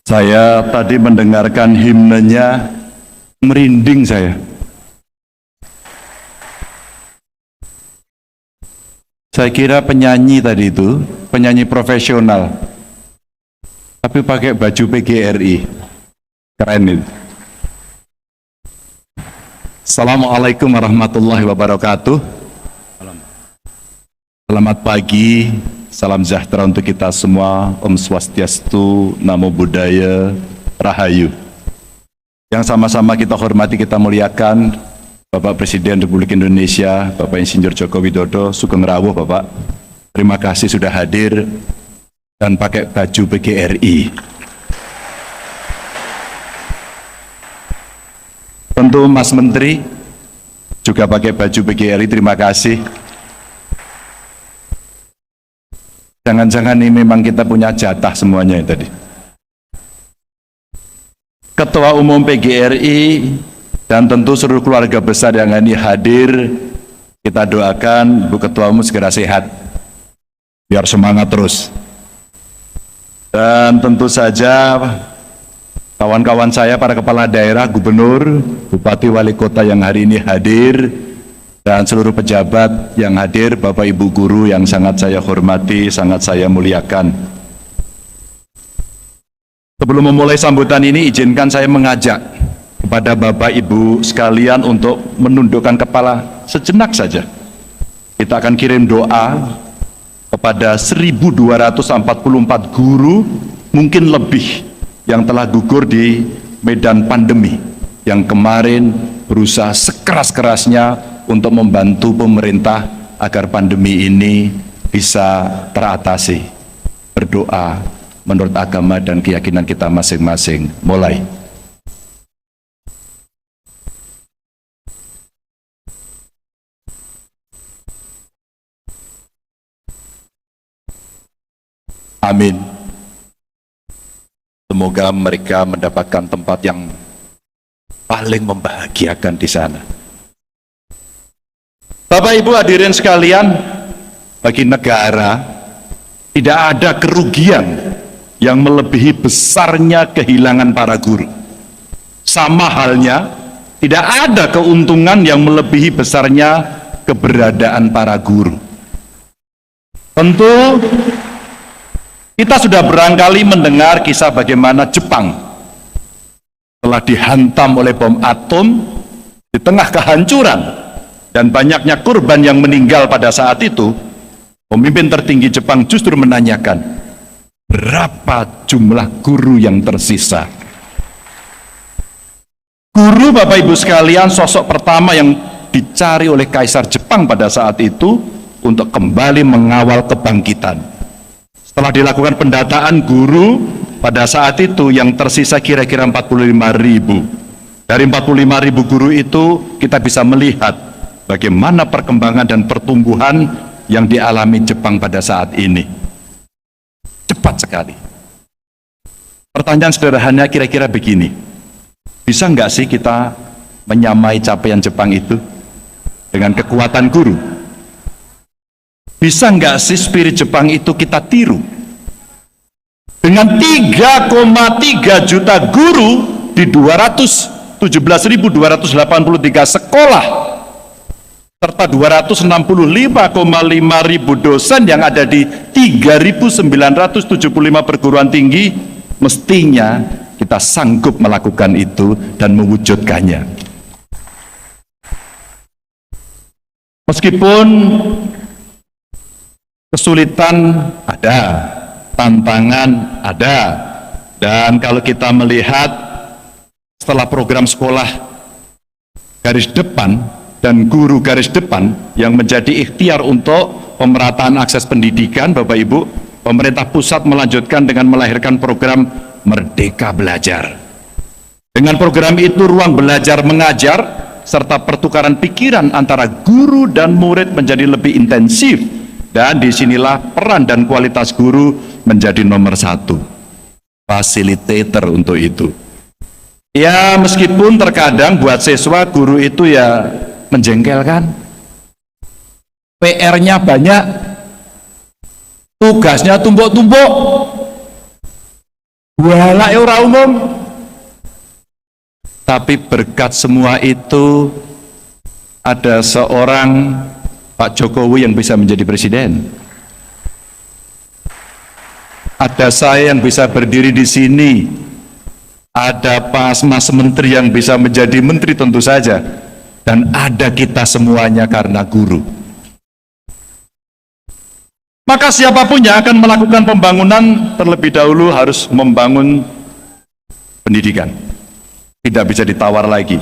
Saya tadi mendengarkan himnenya, merinding saya. Saya kira penyanyi tadi itu, penyanyi profesional, tapi pakai baju PGRI. Keren itu. Assalamualaikum warahmatullahi wabarakatuh. Selamat pagi, salam sejahtera untuk kita semua. Om Swastiastu, Namo Buddhaya, Rahayu. Yang sama-sama kita hormati, kita muliakan Bapak Presiden Republik Indonesia, Bapak Insinyur Joko Widodo. Sugeng rawuh Bapak. Terima kasih sudah hadir dan pakai baju PGRI. Tentu Mas Menteri juga pakai baju PGRI, terima kasih. Jangan-jangan ini memang kita punya jatah semuanya ya tadi. Ketua Umum PGRI dan tentu seluruh keluarga besar yang ini hadir, kita doakan Bu Ketua Umum segera sehat, biar semangat terus. Dan tentu saja kawan-kawan saya, para kepala daerah, gubernur, bupati, wali kota yang hari ini hadir, dan seluruh pejabat yang hadir, Bapak Ibu guru yang sangat saya hormati, sangat saya muliakan. Sebelum memulai sambutan ini, izinkan saya mengajak kepada Bapak Ibu sekalian untuk menundukkan kepala sejenak saja. Kita akan kirim doa kepada 1.244 guru, mungkin lebih, yang telah gugur di medan pandemi, yang kemarin berusaha sekeras-kerasnya untuk membantu pemerintah agar pandemi ini bisa teratasi. Berdoa menurut agama dan keyakinan kita masing-masing. Mulai. Amin. Semoga mereka mendapatkan tempat yang paling membahagiakan di sana. Bapak Ibu hadirin sekalian, bagi negara tidak ada kerugian yang melebihi besarnya kehilangan para guru. Sama halnya, tidak ada keuntungan yang melebihi besarnya keberadaan para guru. Tentu kita sudah berkali mendengar kisah bagaimana Jepang telah dihantam oleh bom atom di tengah kehancuran dan banyaknya korban yang meninggal pada saat itu. Pemimpin tertinggi Jepang justru menanyakan, berapa jumlah guru yang tersisa? Guru, Bapak Ibu sekalian, sosok pertama yang dicari oleh Kaisar Jepang pada saat itu untuk kembali mengawal kebangkitan. Setelah dilakukan pendataan guru, pada saat itu yang tersisa kira-kira 45.000. Dari 45.000 guru itu kita bisa melihat bagaimana perkembangan dan pertumbuhan yang dialami Jepang pada saat ini. Cepat sekali. Pertanyaan sederhana kira-kira begini, bisa nggak sih kita menyamai capaian Jepang itu dengan kekuatan guru? Bisa nggak sih spirit Jepang itu kita tiru? Dengan 3,3 juta guru di 217.283 sekolah, serta 265,5 ribu dosen yang ada di 3.975 perguruan tinggi, mestinya kita sanggup melakukan itu dan mewujudkannya. Meskipun kesulitan ada, tantangan ada, dan kalau kita melihat setelah program sekolah garis depan dan guru garis depan yang menjadi ikhtiar untuk pemerataan akses pendidikan, Bapak Ibu, pemerintah pusat melanjutkan dengan melahirkan program Merdeka Belajar. Dengan program itu ruang belajar mengajar serta pertukaran pikiran antara guru dan murid menjadi lebih intensif, dan disinilah peran dan kualitas guru menjadi nomor satu, fasilitator untuk itu. Ya, meskipun terkadang buat siswa guru itu ya menjengkelkan, PR-nya banyak, tugasnya tumpuk-tumpuk, walake ora umum. Tapi berkat semua itu ada seorang Pak Jokowi yang bisa menjadi presiden. Ada saya yang bisa berdiri di sini. Ada Mas Menteri yang bisa menjadi menteri tentu saja. Dan ada kita semuanya karena guru. Maka siapapun yang akan melakukan pembangunan terlebih dahulu harus membangun pendidikan. Tidak bisa ditawar lagi.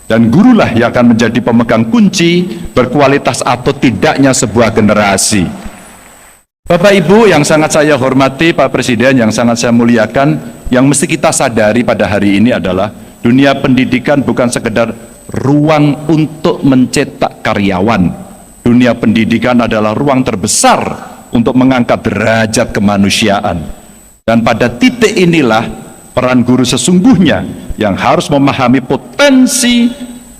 Dan gurulah yang akan menjadi pemegang kunci berkualitas atau tidaknya sebuah generasi. Bapak Ibu yang sangat saya hormati, Pak Presiden yang sangat saya muliakan, yang mesti kita sadari pada hari ini adalah dunia pendidikan bukan sekedar ruang untuk mencetak karyawan. Dunia pendidikan adalah ruang terbesar untuk mengangkat derajat kemanusiaan. Dan pada titik inilah peran guru sesungguhnya yang harus memahami potensi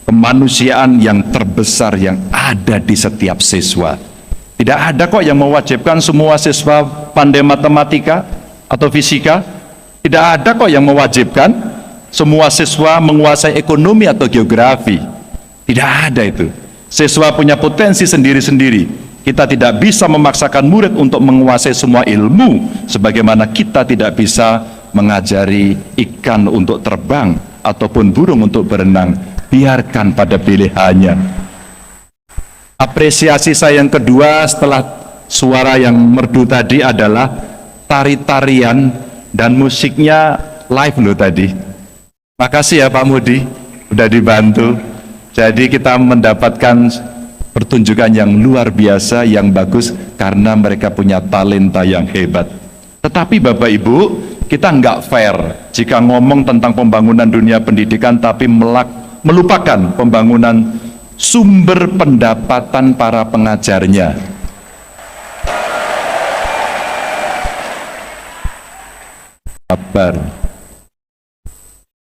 kemanusiaan yang terbesar yang ada di setiap siswa. Tidak ada kok yang mewajibkan semua siswa pandai matematika atau fisika. Tidak ada kok yang mewajibkan semua siswa menguasai ekonomi atau geografi. Tidak ada itu. Siswa punya potensi sendiri-sendiri. Kita tidak bisa memaksakan murid untuk menguasai semua ilmu, sebagaimana kita tidak bisa mengajari ikan untuk terbang ataupun burung untuk berenang. Biarkan pada pilihannya. Apresiasi saya yang kedua setelah suara yang merdu tadi adalah tari-tarian dan musiknya live loh tadi. Makasih ya Pak Mudi, udah dibantu. Jadi kita mendapatkan pertunjukan yang luar biasa, yang bagus karena mereka punya talenta yang hebat. Tetapi Bapak Ibu, kita nggak fair jika ngomong tentang pembangunan dunia pendidikan tapi melupakan pembangunan sumber pendapatan para pengajarnya. Sabar.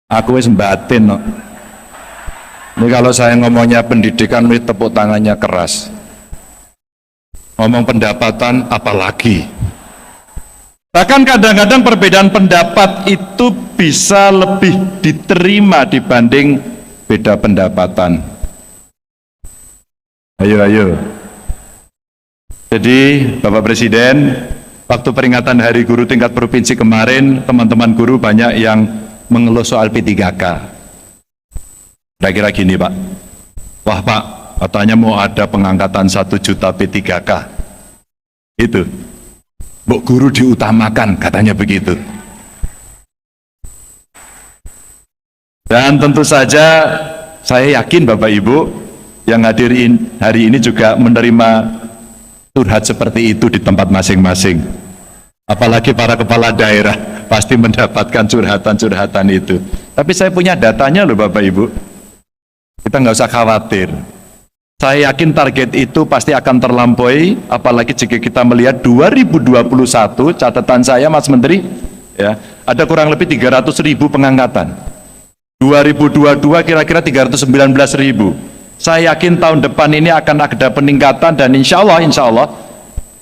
Aku wis batin no. Ini kalau saya ngomongnya pendidikan, ini tepuk tangannya keras. Ngomong pendapatan apalagi. Bahkan kadang-kadang perbedaan pendapat itu bisa lebih diterima dibanding beda pendapatan. Ayo. Jadi Bapak Presiden, waktu peringatan Hari Guru tingkat provinsi kemarin, teman-teman guru banyak yang mengeluh soal P3K. Kira-kira gini Pak, wah Pak, katanya mau ada pengangkatan 1 juta P3K. Itu, Mbok guru diutamakan, katanya begitu. Dan tentu saja saya yakin Bapak Ibu yang hadirin hari ini juga menerima curhat seperti itu di tempat masing-masing. Apalagi para kepala daerah pasti mendapatkan curhatan-curhatan itu. Tapi saya punya datanya loh Bapak Ibu. Kita nggak usah khawatir. Saya yakin target itu pasti akan terlampaui, apalagi jika kita melihat 2021, catatan saya Mas Menteri, ya, ada kurang lebih 300.000 pengangkatan. 2022 kira-kira 319.000. Saya yakin tahun depan ini akan ada peningkatan dan insya Allah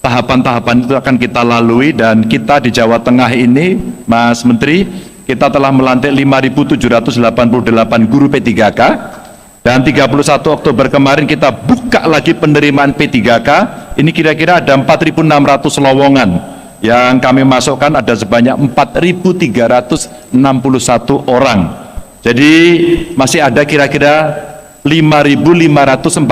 tahapan-tahapan itu akan kita lalui. Dan kita di Jawa Tengah ini Mas Menteri, kita telah melantik 5.788 guru P3K dan 31 Oktober kemarin kita buka lagi penerimaan P3K. Ini kira-kira ada 4.600 lowongan yang kami masukkan, ada sebanyak 4.361 orang. Jadi masih ada kira-kira 5.546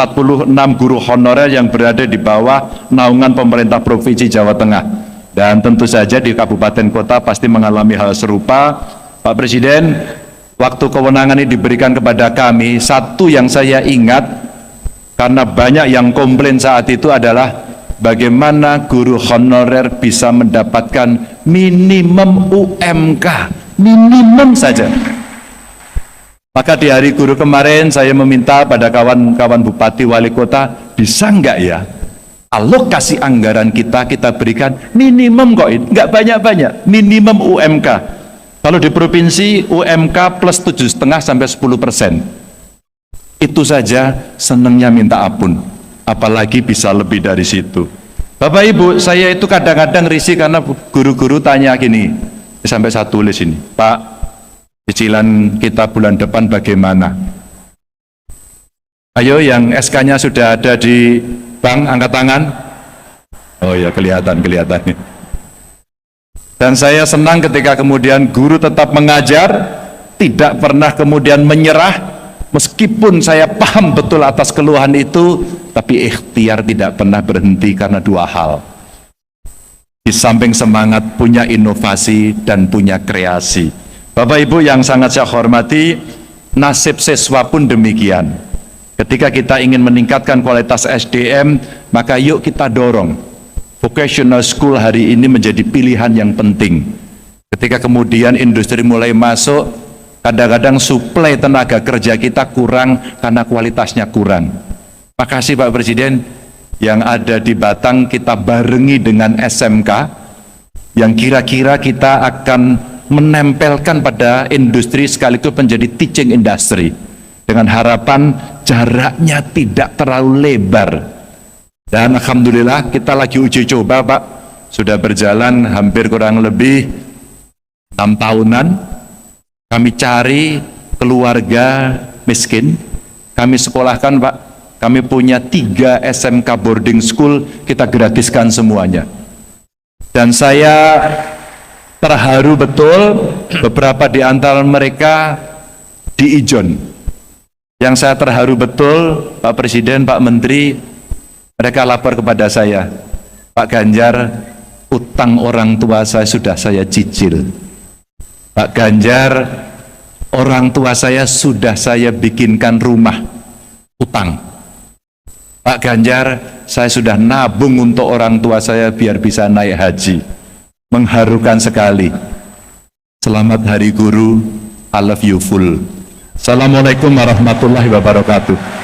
guru honorer yang berada di bawah naungan pemerintah Provinsi Jawa Tengah. Dan tentu saja di kabupaten kota pasti mengalami hal serupa. Pak Presiden, waktu kewenangan ini diberikan kepada kami, satu yang saya ingat, karena banyak yang komplain saat itu adalah bagaimana guru honorer bisa mendapatkan minimum UMK, minimum saja. Maka di Hari Guru kemarin saya meminta pada kawan-kawan bupati wali kota, bisa enggak ya alokasi anggaran kita berikan minimum kok, enggak banyak-banyak, minimum UMK. Kalau di provinsi UMK plus 7,5 sampai 10%. Itu saja senengnya minta ampun, apalagi bisa lebih dari situ. Bapak Ibu, saya itu kadang-kadang risih karena guru-guru tanya gini, Sampai saya tulis ini, Pak, cicilan kita bulan depan bagaimana? Ayo yang SK-nya sudah ada di bank, angkat tangan. Oh ya, kelihatan. Dan saya senang ketika kemudian guru tetap mengajar, tidak pernah kemudian menyerah, meskipun saya paham betul atas keluhan itu, tapi ikhtiar tidak pernah berhenti karena dua hal. Di samping semangat, punya inovasi dan punya kreasi. Bapak Ibu yang sangat saya hormati, nasib siswa pun demikian. Ketika kita ingin meningkatkan kualitas SDM, maka yuk kita dorong. Vocational school hari ini menjadi pilihan yang penting. Ketika kemudian industri mulai masuk, kadang-kadang suplai tenaga kerja kita kurang karena kualitasnya kurang. Makasih Pak Presiden, yang ada di Batang kita barengi dengan SMK, yang kira-kira kita akan menempelkan pada industri sekaligus menjadi teaching industry, dengan harapan jaraknya tidak terlalu lebar. Dan alhamdulillah kita lagi uji coba Pak, sudah berjalan hampir kurang lebih 6 tahunan. Kami cari keluarga miskin, kami sekolahkan Pak. Kami punya 3 SMK boarding school, kita gratiskan semuanya. Dan saya terharu betul, beberapa di antara mereka di Ijon. Yang saya terharu betul, Pak Presiden, Pak Menteri, mereka lapor kepada saya, Pak Ganjar, utang orang tua saya sudah saya cicil. Pak Ganjar, orang tua saya sudah saya bikinkan rumah utang. Pak Ganjar, saya sudah nabung untuk orang tua saya biar bisa naik haji. Mengharukan sekali. Selamat Hari Guru, I love you full. Assalamualaikum warahmatullahi wabarakatuh.